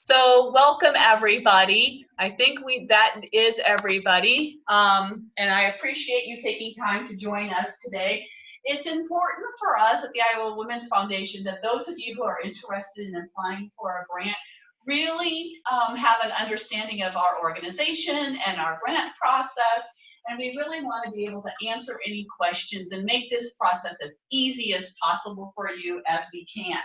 So welcome everybody. I think that is everybody. And I appreciate you taking time to join us today. It's important for us at the Iowa Women's Foundation that those of you who are interested in applying for a grant really have an understanding of our organization and our grant process. And we really want to be able to answer any questions and make this process as easy as possible for you as we can.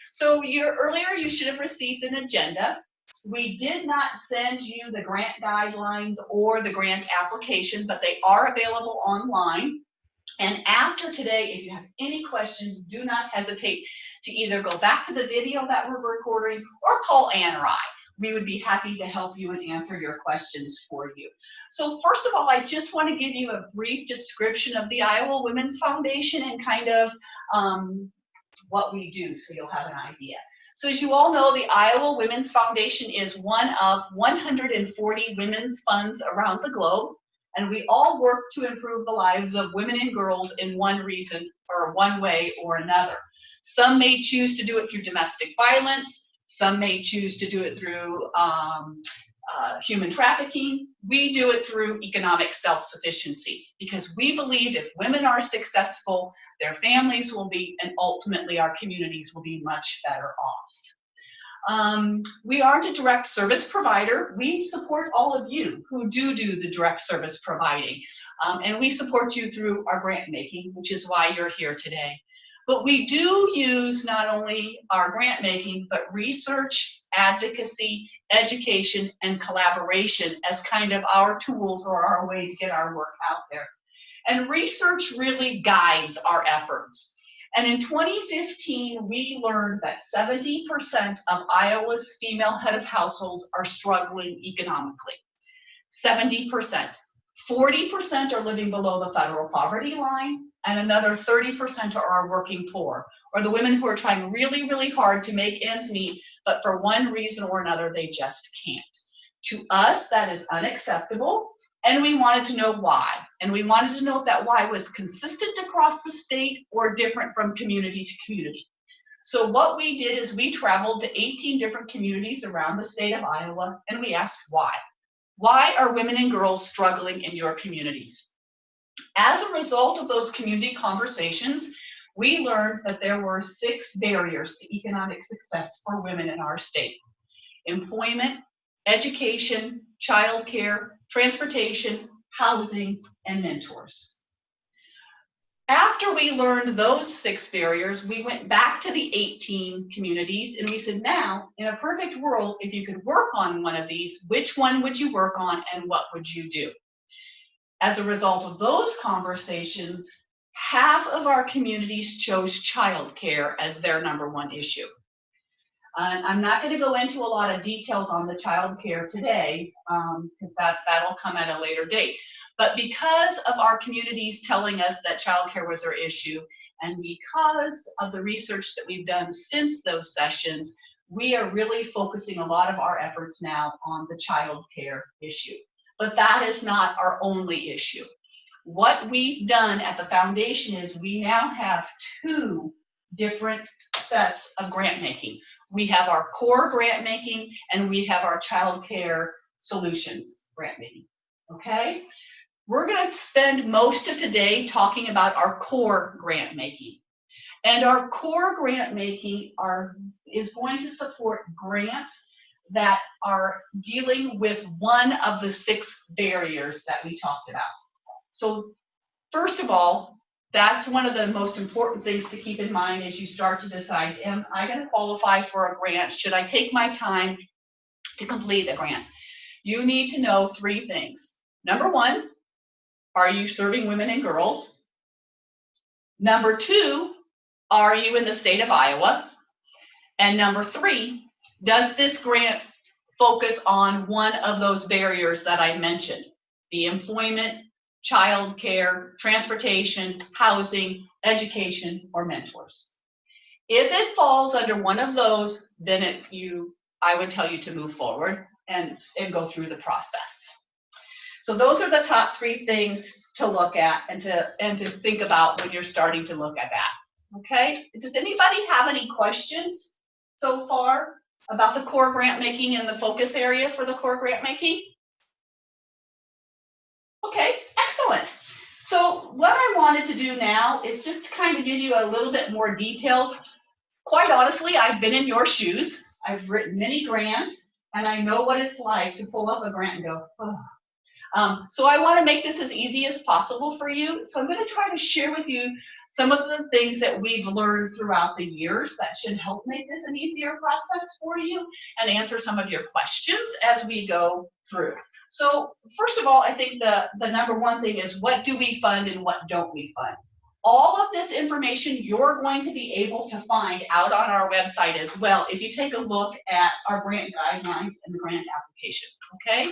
So earlier you should have received an agenda. We did not send you the grant guidelines or the grant application, but they are available online. And after today, if you have any questions, do not hesitate to either go back to the video that we're recording or call Ann or I. We would be happy to help you and answer your questions for you. So first of all, I just want to give you a brief description of the Iowa Women's Foundation and kind of what we do, so you'll have an idea. So as you all know, the Iowa Women's Foundation is one of 140 women's funds around the globe, and we all work to improve the lives of women and girls in one reason or one way or another. Some may choose to do it through domestic violence. Some may choose to do it through human trafficking. We do it through economic self-sufficiency because we believe if women are successful, their families will be, and ultimately our communities will be much better off. We aren't a direct service provider. We support all of you who do the direct service providing. And we support you through our grant making, which is why you're here today. But we do use not only our grant making, but research, advocacy, education, and collaboration as kind of our tools or our way to get our work out there. And research really guides our efforts. And in 2015, we learned that 70% of Iowa's female head of households are struggling economically. 70%. 40% are living below the federal poverty line, and another 30% are our working poor, or the women who are trying really, really hard to make ends meet, but for one reason or another, they just can't. To us, that is unacceptable, and we wanted to know why. And we wanted to know if that why was consistent across the state or different from community to community. So what we did is we traveled to 18 different communities around the state of Iowa, and we asked why. Why are women and girls struggling in your communities? As a result of those community conversations, we learned that there were 6 barriers to economic success for women in our state: employment, education, childcare, transportation, housing, and mentors. After we learned those 6 barriers, we went back to the 18 communities and we said, now, in a perfect world, if you could work on one of these, which one would you work on and what would you do? As a result of those conversations, half of our communities chose childcare as their #1 issue. I'm not going to go into a lot of details on the childcare today because that'll come at a later date. But because of our communities telling us that childcare was their issue, and because of the research that we've done since those sessions, we are really focusing a lot of our efforts now on the childcare issue. But that is not our only issue. What we've done at the foundation is we now have 2 different sets of grant making. We have our core grant making and we have our childcare solutions grant making, okay? We're going to spend most of today talking about our core grant making. And our core grant making is going to support grants that are dealing with one of the 6 barriers that we talked about. So first of all, that's one of the most important things to keep in mind as you start to decide, am I going to qualify for a grant? Should I take my time to complete the grant? You need to know 3 things. #1, are you serving women and girls? #2, are you in the state of Iowa? And #3, does this grant focus on one of those barriers that I mentioned? The employment, childcare, transportation, housing, education, or mentors. If it falls under one of those, then I would tell you to move forward and go through the process. So those are the top 3 things to look at and to think about when you're starting to look at that. Okay? Does anybody have any questions so far? about the core grant making and the focus area for the core grant making? Okay, excellent. So what I wanted to do now is just to kind of give you a little bit more details. Quite honestly, I've been in your shoes. I've written many grants, and I know what it's like to pull up a grant and go, oh. So I want to make this as easy as possible for you. So I'm going to try to share with you some of the things that we've learned throughout the years that should help make this an easier process for you and answer some of your questions as we go through. So first of all, I think the number one thing is, what do we fund and what don't we fund? All of this information you're going to be able to find out on our website as well if you take a look at our grant guidelines and the grant application, okay?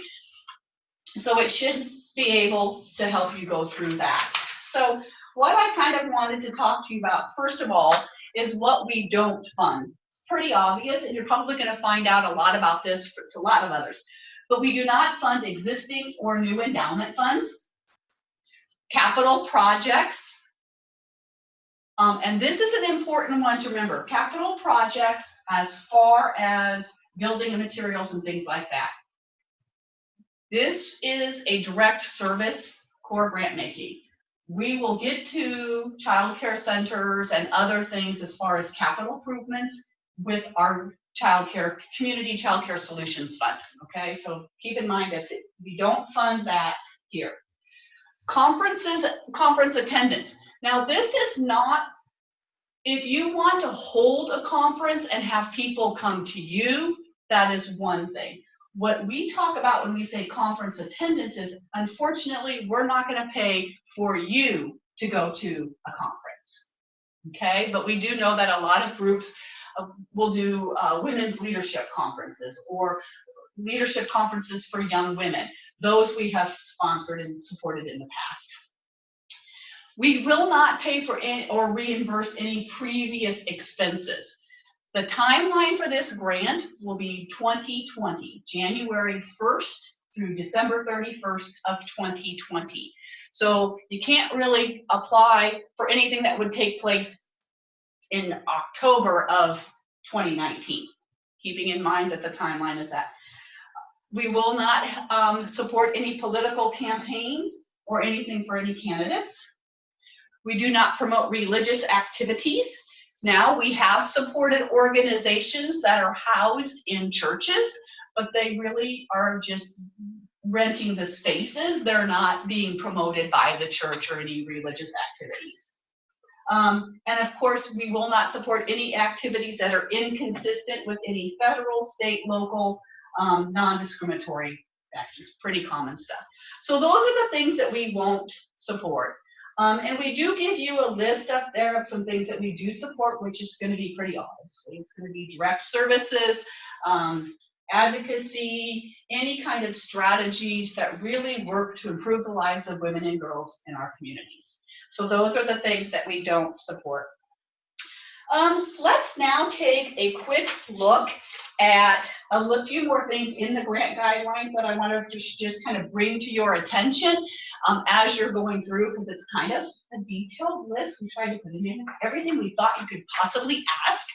So it should be able to help you go through that. So what I kind of wanted to talk to you about, first of all, is what we don't fund. It's pretty obvious, and you're probably going to find out a lot about this for a lot of others. But we do not fund existing or new endowment funds, capital projects, and this is an important one to remember, capital projects as far as building and materials and things like that. This is a direct service core grant making. We will get to child care centers and other things as far as capital improvements with our community child care solutions fund. Okay, so keep in mind that we don't fund that here. Conference attendance. Now this is not, if you want to hold a conference and have people come to you, that is one thing. What we talk about when we say conference attendance is, unfortunately, we're not going to pay for you to go to a conference, okay? But we do know that a lot of groups will do women's leadership conferences or leadership conferences for young women. Those we have sponsored and supported in the past. We will not pay for any or reimburse any previous expenses. The timeline for this grant will be 2020, January 1st through December 31st of 2020. So you can't really apply for anything that would take place in October of 2019, keeping in mind that the timeline is that. We will not support any political campaigns or anything for any candidates. We do not promote religious activities. Now, we have supported organizations that are housed in churches, but they really are just renting the spaces. They're not being promoted by the church or any religious activities. And of course, we will not support any activities that are inconsistent with any federal, state, local, non-discriminatory actions. Pretty common stuff. So those are the things that we won't support. And we do give you a list up there of some things that we do support, which is going to be pretty obvious. It's going to be direct services, advocacy, any kind of strategies that really work to improve the lives of women and girls in our communities. So those are the things that we don't support. Let's now take a quick look at a few more things in the grant guidelines that I want to just kind of bring to your attention as you're going through, because it's kind of a detailed list. We tried to put in everything we thought you could possibly ask,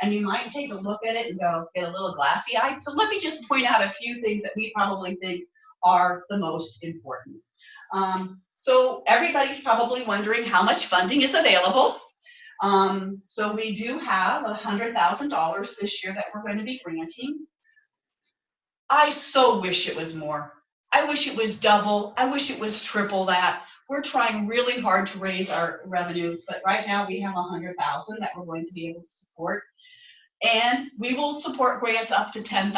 and you might take a look at it and go, get a little glassy-eyed. So let me just point out a few things that we probably think are the most important. So everybody's probably wondering how much funding is available. So we do have $100,000 this year that we're going to be granting. I so wish it was more. I wish it was double. I wish it was triple that. We're trying really hard to raise our revenues, but right now we have $100,000 that we're going to be able to support, and we will support grants up to $10,000.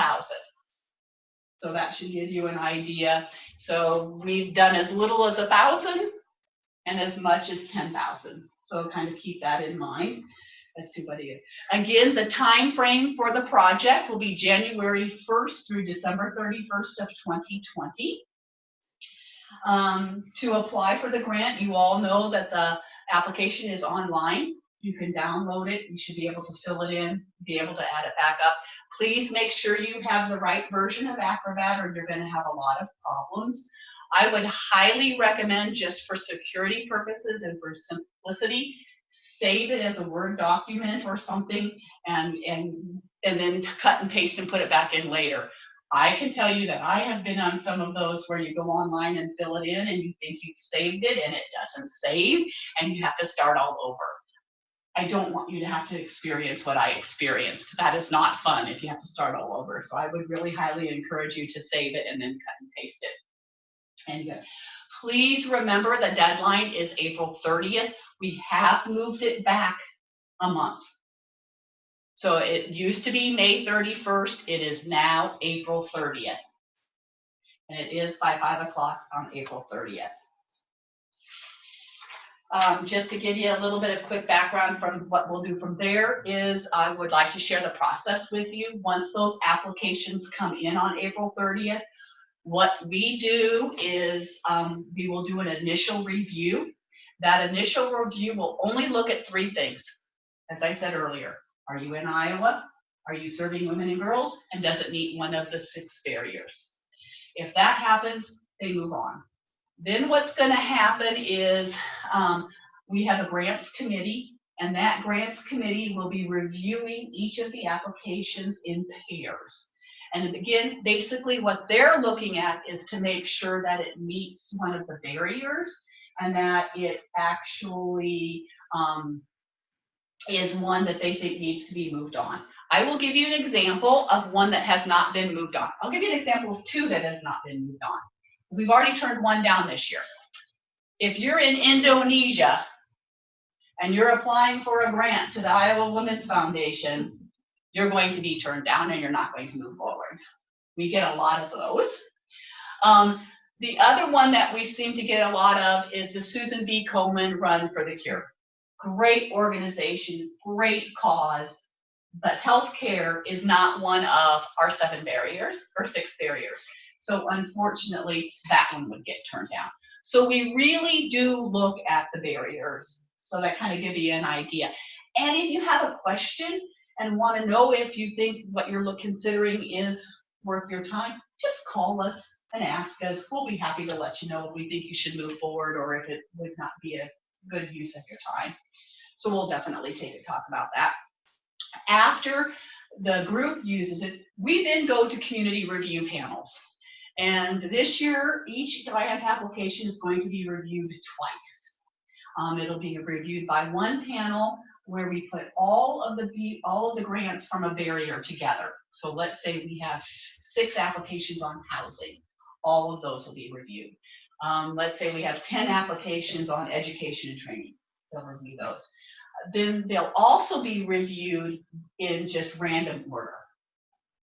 So that should give you an idea. So we've done as little as 1,000 and as much as 10,000. So kind of keep that in mind as to what it is. Again, the time frame for the project will be January 1st through December 31st of 2020. To apply for the grant, you all know that the application is online. You can download it. You should be able to fill it in, be able to add it back up. Please make sure you have the right version of Acrobat, or you're going to have a lot of problems. I would highly recommend, just for security purposes and for simplicity, save it as a Word document or something and and then cut and paste and put it back in later. I can tell you that I have been on some of those where you go online and fill it in and you think you've saved it and it doesn't save and you have to start all over. I don't want you to have to experience what I experienced. That is not fun if you have to start all over. So I would really highly encourage you to save it and then cut and paste it. And good. Please remember the deadline is April 30th. We have moved it back a month. So it used to be May 31st. It is now April 30th. And it is by 5 o'clock on April 30th. Just to give you a little bit of quick background from what we'll do from there is I would like to share the process with you. Once those applications come in on April 30th, what we do is we will do an initial review. That initial review will only look at 3 things. As I said earlier, are you in Iowa? Are you serving women and girls? And does it meet one of the 6 barriers? If that happens, they move on. Then what's going to happen is we have a grants committee, and that grants committee will be reviewing each of the applications in pairs. And again, basically what they're looking at is to make sure that it meets one of the barriers and that it actually is one that they think needs to be moved on. I will give you an example of one that has not been moved on. I'll give you an example of 2 that has not been moved on. We've already turned 1 down this year. If you're in Indonesia and you're applying for a grant to the Iowa Women's Foundation, you're going to be turned down and you're not going to move forward. We get a lot of those. The other one that we seem to get a lot of is the Susan B. Komen Run for the Cure. Great organization, great cause, but healthcare is not one of our 7 barriers or 6 barriers. So unfortunately, that one would get turned down. So we really do look at the barriers. So that kind of gives you an idea. And if you have a question and want to know if you think what you're considering is worth your time, just call us and ask us. We'll be happy to let you know if we think you should move forward or if it would not be a good use of your time. So we'll definitely take a talk about that. After the group uses it, we then go to community review panels. And this year, each grant application is going to be reviewed twice. It'll be reviewed by one panel where we put all of the grants from a barrier together. So let's say we have 6 applications on housing. All of those will be reviewed. Let's say we have 10 applications on education and training. They'll review those. Then they'll also be reviewed in just random order.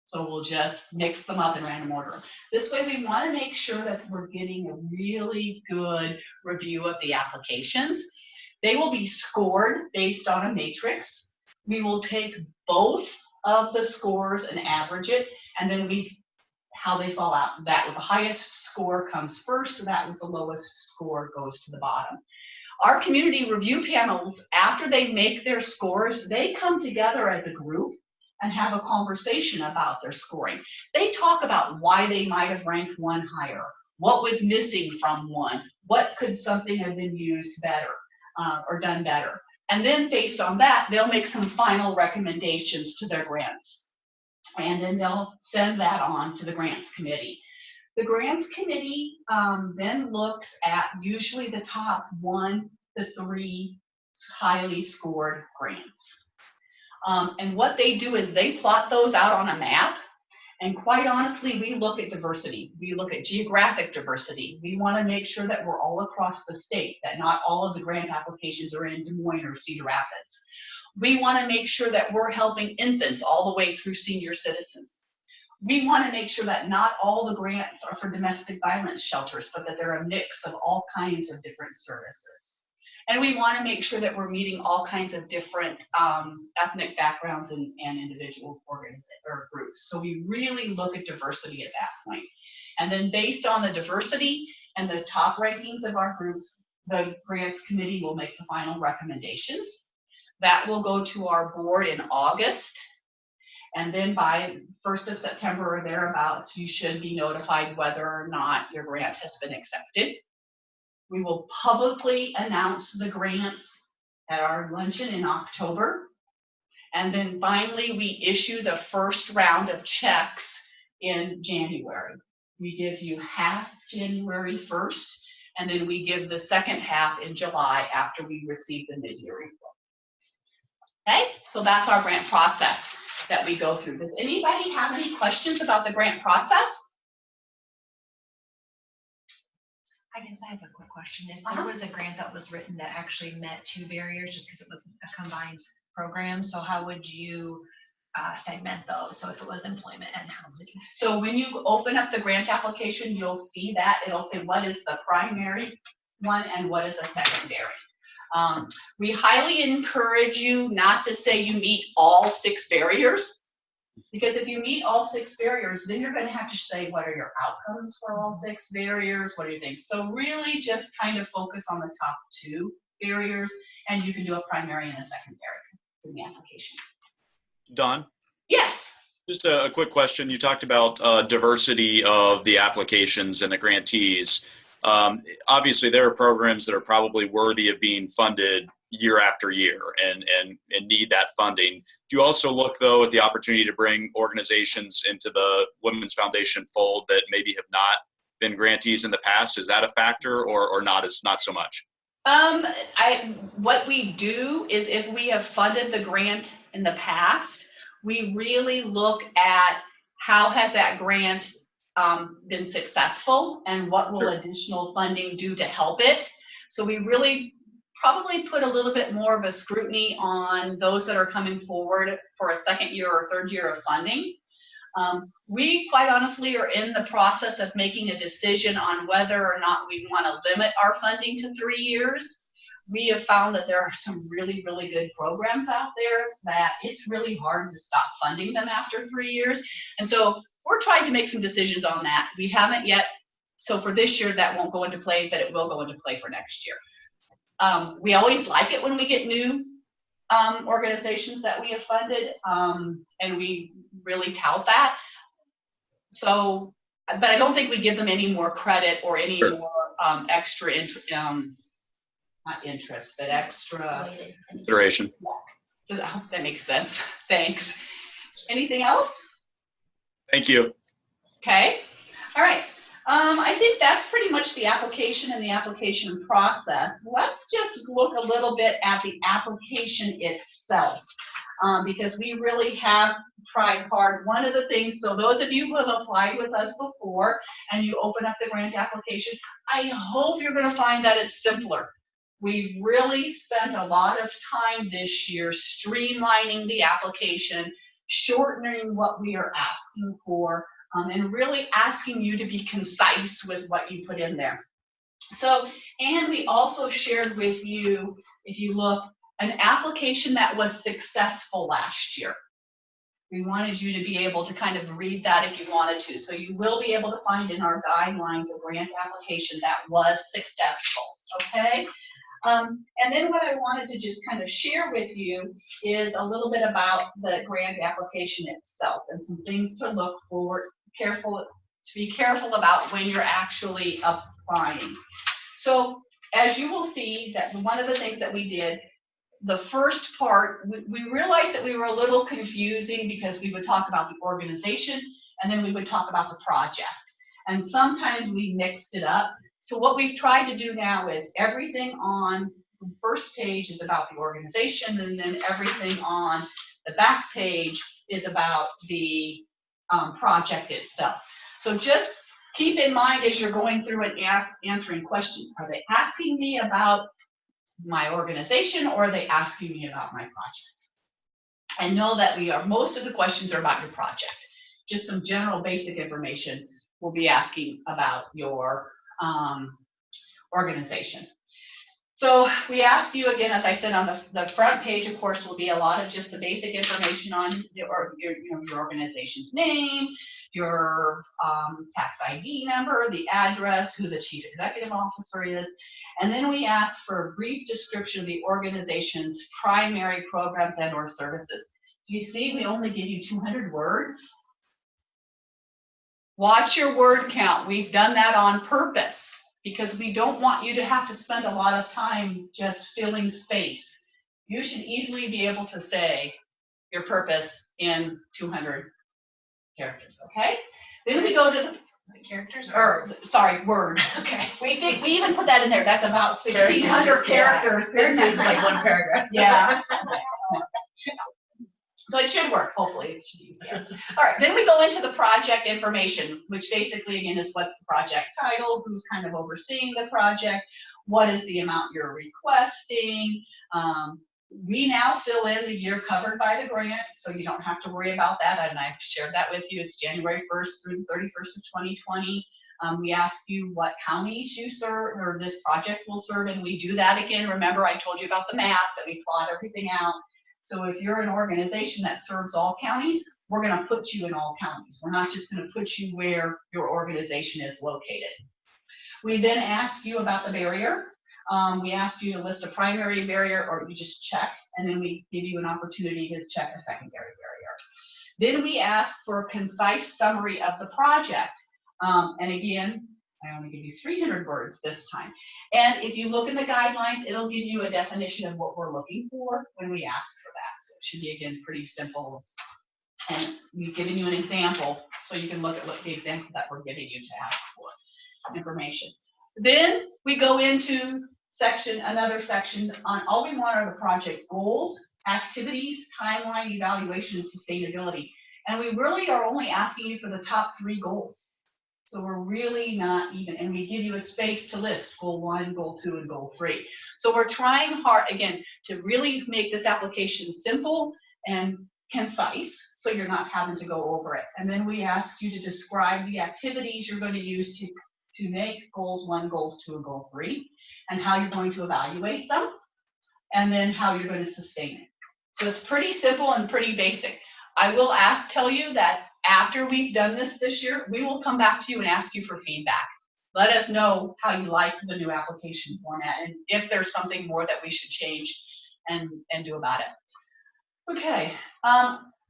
So we'll just mix them up in random order. This way we want to make sure that we're getting a really good review of the applications. They will be scored based on a matrix. We will take both of the scores and average it, and then how they fall out. That with the highest score comes first, that with the lowest score goes to the bottom. Our community review panels, after they make their scores, they come together as a group and have a conversation about their scoring. They talk about why they might have ranked one higher, what was missing from one, what could something have been used better or done better. And then based on that, they'll make some final recommendations to their grants. And then they'll send that on to the grants committee. The grants committee then looks at usually the top 1 to 3 highly scored grants. And what they do is they plot those out on a map. And quite honestly, we look at diversity. We look at geographic diversity. We want to make sure that we're all across the state, that not all of the grant applications are in Des Moines or Cedar Rapids. We want to make sure that we're helping infants all the way through senior citizens. We want to make sure that not all the grants are for domestic violence shelters, but that they're a mix of all kinds of different services. And we want to make sure that we're meeting all kinds of different ethnic backgrounds and individual groups. So we really look at diversity at that point. And then based on the diversity and the top rankings of our groups, the grants committee will make the final recommendations. That will go to our board in August. And then by 1st of September or thereabouts, you should be notified whether or not your grant has been accepted. We will publicly announce the grants at our luncheon in October. And then finally, we issue the first round of checks in January. We give you half January 1st, and then we give the second half in July after we receive the mid-year report. Okay, so that's our grant process that we go through. Does anybody have any questions about the grant process? I guess I have a quick question. If there was a grant that was written that actually met 2 barriers just because it was a combined program, so how would you segment those? So if it was employment and housing. So when you open up the grant application, you'll see that. It'll say what is the primary one and what is a secondary. We highly encourage you not to say you meet all 6 barriers, because if you meet all 6 barriers, then you're going to have to say what are your outcomes for all 6 barriers, what do you think? So really just kind of focus on the top 2 barriers, and you can do a primary and a secondary in the application. Dawn? Yes. Just a quick question. You talked about diversity of the applications and the grantees. Obviously, there are programs that are probably worthy of being funded year after year and need that funding. Do you also look, though, at the opportunity to bring organizations into the Women's Foundation fold that maybe have not been grantees in the past? Is that a factor or not so much? What we do is if we have funded the grant in the past, we really look at how has that grant been successful and what will additional funding do to help it. So we really probably put a little bit more of a scrutiny on those that are coming forward for a second year or third year of funding. We quite honestly are in the process of making a decision on whether or not we want to limit our funding to 3 years. We have found that there are some really, really good programs out there that it's really hard to stop funding them after 3 years. And so we're trying to make some decisions on that. We haven't yet. So for this year, that won't go into play, but it will go into play for next year. We always like it when we get new organizations that we have funded, and we really tout that. So, but I don't think we give them any more credit or any more extra interest, not interest, but extra consideration. I hope that makes sense. Thanks. Anything else? Thank you. Okay. All right. I think that's pretty much the application and the application process. Let's just look a little bit at the application itself, because we really have tried hard. One of the things, so those of you who have applied with us before and you open up the grant application, I hope you're going to find that it's simpler. We've really spent a lot of time this year streamlining the application, shortening what we are asking for, and really asking you to be concise with what you put in there. So, and we also shared with you, if you look, an application that was successful last year. We wanted you to be able to kind of read that if you wanted to. So you will be able to find in our guidelines a grant application that was successful, okay? And then what I wanted to just kind of share with you is a little bit about the grant application itself and some things to look for, to be careful about when you're actually applying. So as you will see, that one of the things that we did, the first part, we realized that we were a little confusing because we would talk about the organization and then we would talk about the project. And sometimes we mixed it up. So what we've tried to do now is everything on the first page is about the organization, and then everything on the back page is about the project itself. So just keep in mind as you're going through and answering questions, are they asking me about my organization or are they asking me about my project? And know that most of the questions are about your project. Just some general basic information we'll be asking about your organization. So we ask you again, as I said, on the front page, of course, will be a lot of just the basic information on your organization's name, your tax ID number, the address, who the chief executive officer is. And then we ask for a brief description of the organization's primary programs and or services. Do you see we only give you 200 words? Watch your word count. We've done that on purpose because we don't want you to have to spend a lot of time just filling space. You should easily be able to say, your purpose in 200 characters, okay? Then we go to, Is it characters words. Okay. We even put that in there. That's about 1,600 characters. It's just like one paragraph. Yeah. So it should work, hopefully. It should be easier. All right, then we go into the project information, which basically, again, is what's the project title, who's kind of overseeing the project, what is the amount you're requesting. We now fill in the year covered by the grant, so you don't have to worry about that, and I've shared that with you. It's January 1st through the 31st of 2020. We ask you what counties you serve, or this project will serve, and we do that again. Remember, I told you about the map, that we plot everything out. So if you're an organization that serves all counties, we're going to put you in all counties. We're not just going to put you where your organization is located. We then ask you about the barrier. We ask you to list a primary barrier, or you just check, and then we give you an opportunity to check a secondary barrier. Then we ask for a concise summary of the project. And again, I only give you 300 words this time. And if you look in the guidelines, it'll give you a definition of what we're looking for when we ask for that. So it should be, again, pretty simple. And we've given you an example, so you can look at what the example that we're giving you to ask for information. Then we go into another section on all we want are the project goals, activities, timeline, evaluation, and sustainability. And we really are only asking you for the top 3 goals. So we're really not even, and we give you a space to list goal 1, goal 2, and goal 3. So we're trying hard, again, to really make this application simple and concise, so you're not having to go over it. And then we ask you to describe the activities you're going to use to make goals 1, goals 2, and goal 3, and how you're going to evaluate them, and then how you're going to sustain it. So it's pretty simple and pretty basic. I will tell you that after we've done this year, we will come back to you and ask you for feedback. Let us know how you like the new application format, and if there's something more that we should change and do about it. Okay,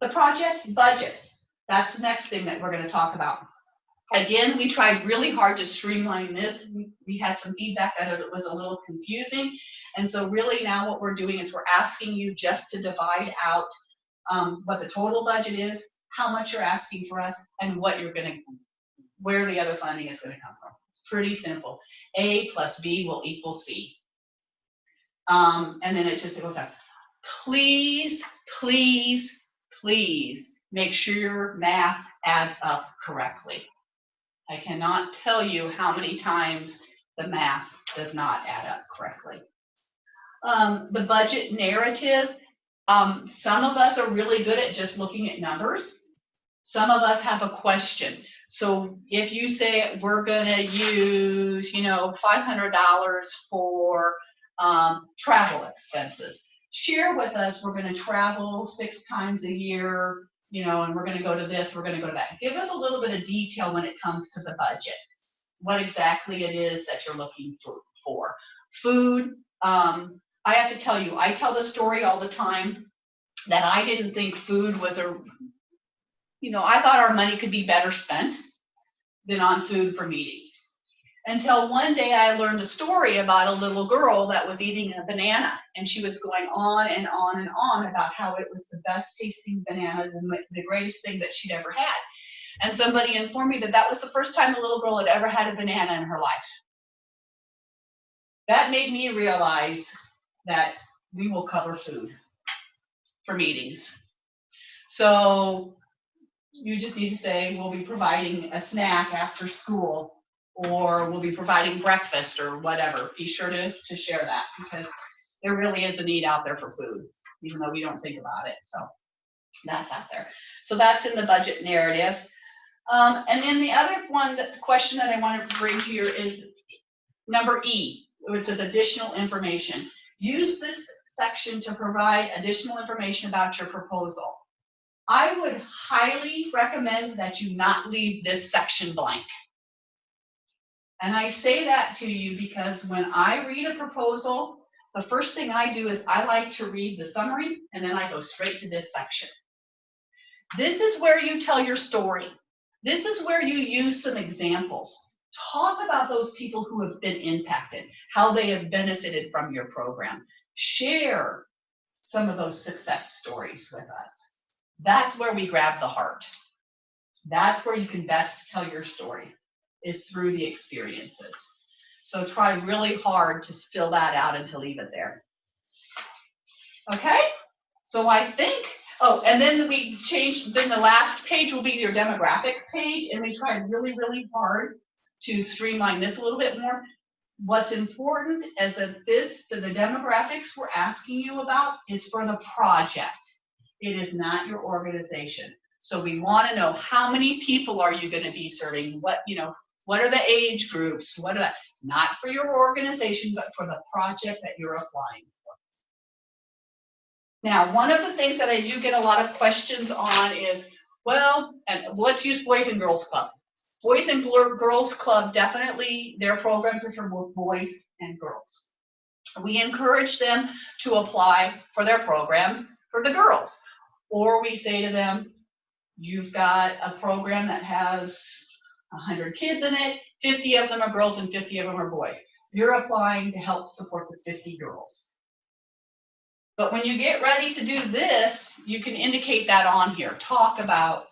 the project budget. That's the next thing that we're going to talk about. Again, we tried really hard to streamline this. We had some feedback that it was a little confusing. And so really now what we're doing is we're asking you just to divide out what the total budget is, how much you're asking for us, and where the other funding is going to come from. It's pretty simple. A plus B will equal C. And then it goes up. Please, please, please make sure your math adds up correctly. I cannot tell you how many times the math does not add up correctly. The budget narrative, some of us are really good at just looking at numbers. Some of us have a question. So if you say we're going to use, $500 for travel expenses, share with us, we're going to travel 6 times a year, and we're going to go to this, we're going to go to that. Give us a little bit of detail when it comes to the budget, what exactly it is that you're looking for. Food, I have to tell you, I tell the story all the time that I didn't think food was I thought our money could be better spent than on food for meetings. Until one day I learned a story about a little girl that was eating a banana, and she was going on and on and on about how it was the best tasting banana, the greatest thing that she'd ever had. And somebody informed me that that was the first time a little girl had ever had a banana in her life. That made me realize that we will cover food for meetings. So you just need to say, we'll be providing a snack after school, or we'll be providing breakfast or whatever. Be sure to share that, because there really is a need out there for food, even though we don't think about it. So that's out there. So that's in the budget narrative. And then the other question that I want to bring to you is number E, which says additional information. Use this section to provide additional information about your proposal. I would highly recommend that you not leave this section blank. And I say that to you because when I read a proposal, the first thing I do is I like to read the summary, and then I go straight to this section. This is where you tell your story. This is where you use some examples. Talk about those people who have been impacted, how they have benefited from your program. Share some of those success stories with us. That's where we grab the heart. That's where you can best tell your story, is through the experiences. So try really hard to fill that out and to leave it there. Okay? So I think, oh, and then we changed, then the last page will be your demographic page, and we tried really, really hard to streamline this a little bit more. What's important is that the demographics we're asking you about is for the project. It is not your organization. So we want to know, how many people are you going to be serving? What are the age groups? Not for your organization, but for the project that you're applying for. Now, one of the things that I do get a lot of questions on is, well, and let's use Boys and Girls Club. Boys and Girls Club, definitely their programs are for both boys and girls. We encourage them to apply for their programs for the girls. Or we say to them, you've got a program that has 100 kids in it, 50 of them are girls and 50 of them are boys. You're applying to help support the 50 girls. But when you get ready to do this, you can indicate that on here. Talk about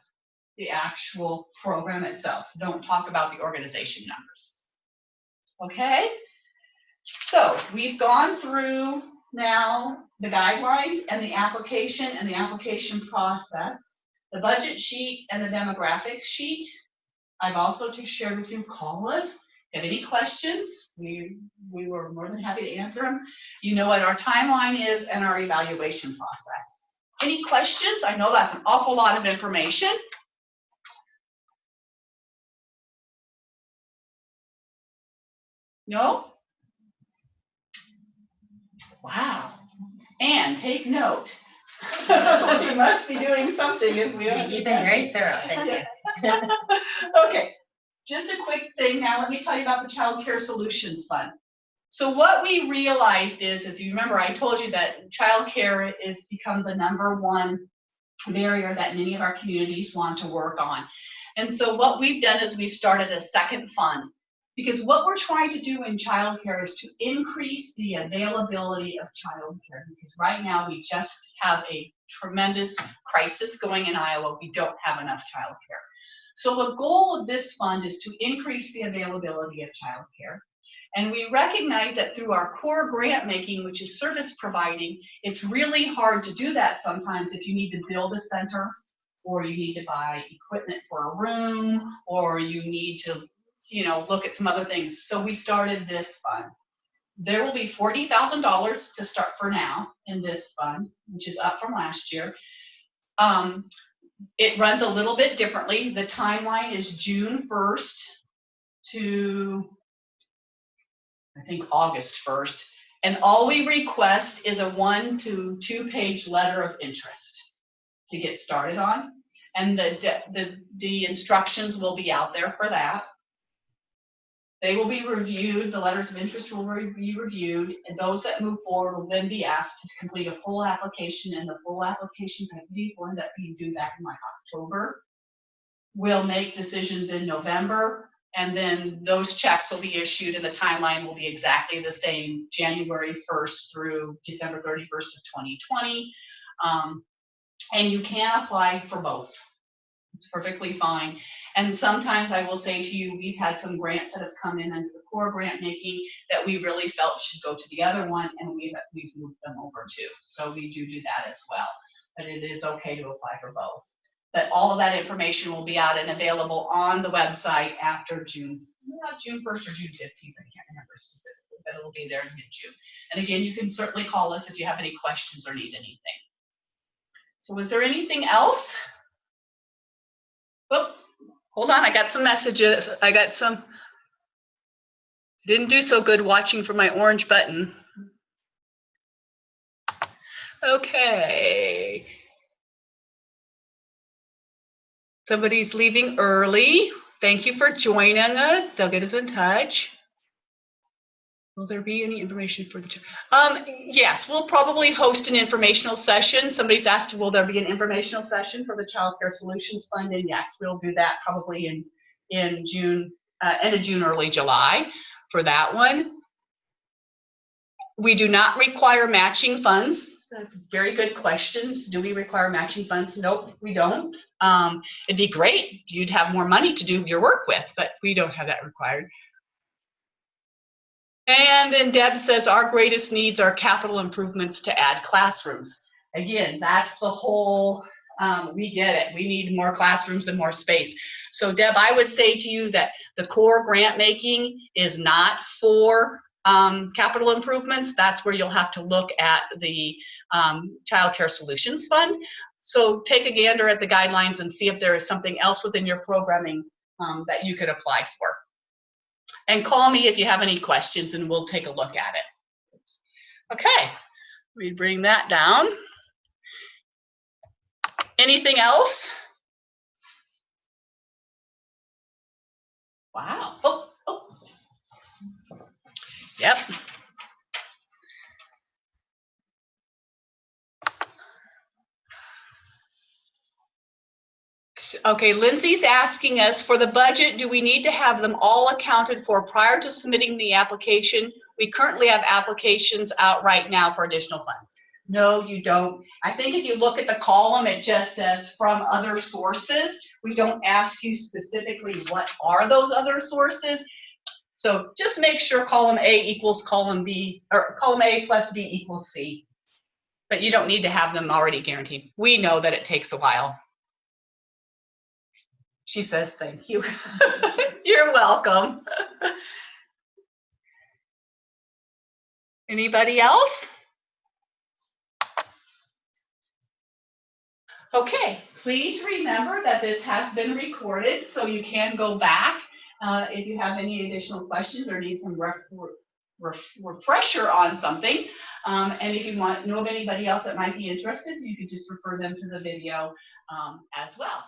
the actual program itself. Don't talk about the organization numbers. Okay? So we've gone through now the guidelines and the application process, the budget sheet and the demographic sheet. I've also shared with you, call us. If you have any questions, we were more than happy to answer them. You know what our timeline is and our evaluation process. Any questions? I know that's an awful lot of information. No? Wow. And take note. We must be doing something if we don't. You've been very thorough, thank you. Okay, just a quick thing now. Let me tell you about the Child Care Solutions Fund. So what we realized is, as you remember, I told you that child care has become the #1 barrier that many of our communities want to work on. And so what we've done is we've started a second fund, because what we're trying to do in child care is to increase the availability of child care, because right now we just have a tremendous crisis going in Iowa. We don't have enough child care. So the goal of this fund is to increase the availability of child care. And we recognize that through our core grant making, which is service providing, it's really hard to do that sometimes if you need to build a center, or you need to buy equipment for a room, or you need to look at some other things. So we started this fund. There will be $40,000 to start for now in this fund, which is up from last year. It runs a little bit differently. The timeline is June 1st to, I think, August 1st. And all we request is a 1 to 2 page letter of interest to get started on. And the instructions will be out there for that. They will be reviewed, the letters of interest will be reviewed, and those that move forward will then be asked to complete a full application, and the full applications, I believe, will end up being due back in like October. We'll make decisions in November, and then those checks will be issued, and the timeline will be exactly the same, January 1st through December 31st of 2020. And you can apply for both. It's perfectly fine. And sometimes I will say to you, we've had some grants that have come in under the core grant making that we really felt should go to the other one, and we've moved them over too. So we do that as well. But it is okay to apply for both. But all of that information will be out and available on the website after June 1st or June 15th. I can't remember specifically, but it'll be there in mid-June. And again, you can certainly call us if you have any questions or need anything. So was there anything else? Oh, hold on, I got some messages. Didn't do so good watching for my orange button. Okay. Somebody's leaving early. Thank you for joining us. They'll get us in touch. Will there be any information for the yes, we'll probably host an informational session. Somebody's asked, will there be an informational session for the Child Care Solutions Fund? And yes, we'll do that probably in June, end of June, early July for that one. We do not require matching funds That's very good questions. Do we require matching funds? Nope, we don't. It'd be great. You'd have more money to do your work with, but we don't have that required. And then Deb says our greatest needs are capital improvements to add classrooms. Again, that's the whole, we get it. We need more classrooms and more space. So Deb, I would say to you that the core grant making is not for capital improvements. That's where you'll have to look at the Child Care Solutions Fund. So take a gander at the guidelines and see if there is something else within your programming that you could apply for. And call me if you have any questions and we'll take a look at it. Okay, we bring that down. Anything else? Wow. Oh. Yep. Okay, Lindsay's asking us, for the budget, do we need to have them all accounted for prior to submitting the application? We currently have applications out right now for additional funds. No, you don't. I think if you look at the column, it just says from other sources. We don't ask you specifically what are those other sources. So just make sure column A equals column B, or column A plus B equals C. But you don't need to have them already guaranteed. We know that it takes a while. She says, thank you. You're welcome. Anybody else? Okay, please remember that this has been recorded, so you can go back if you have any additional questions or need some refresher on something. And if you know of anybody else that might be interested, you could just refer them to the video as well.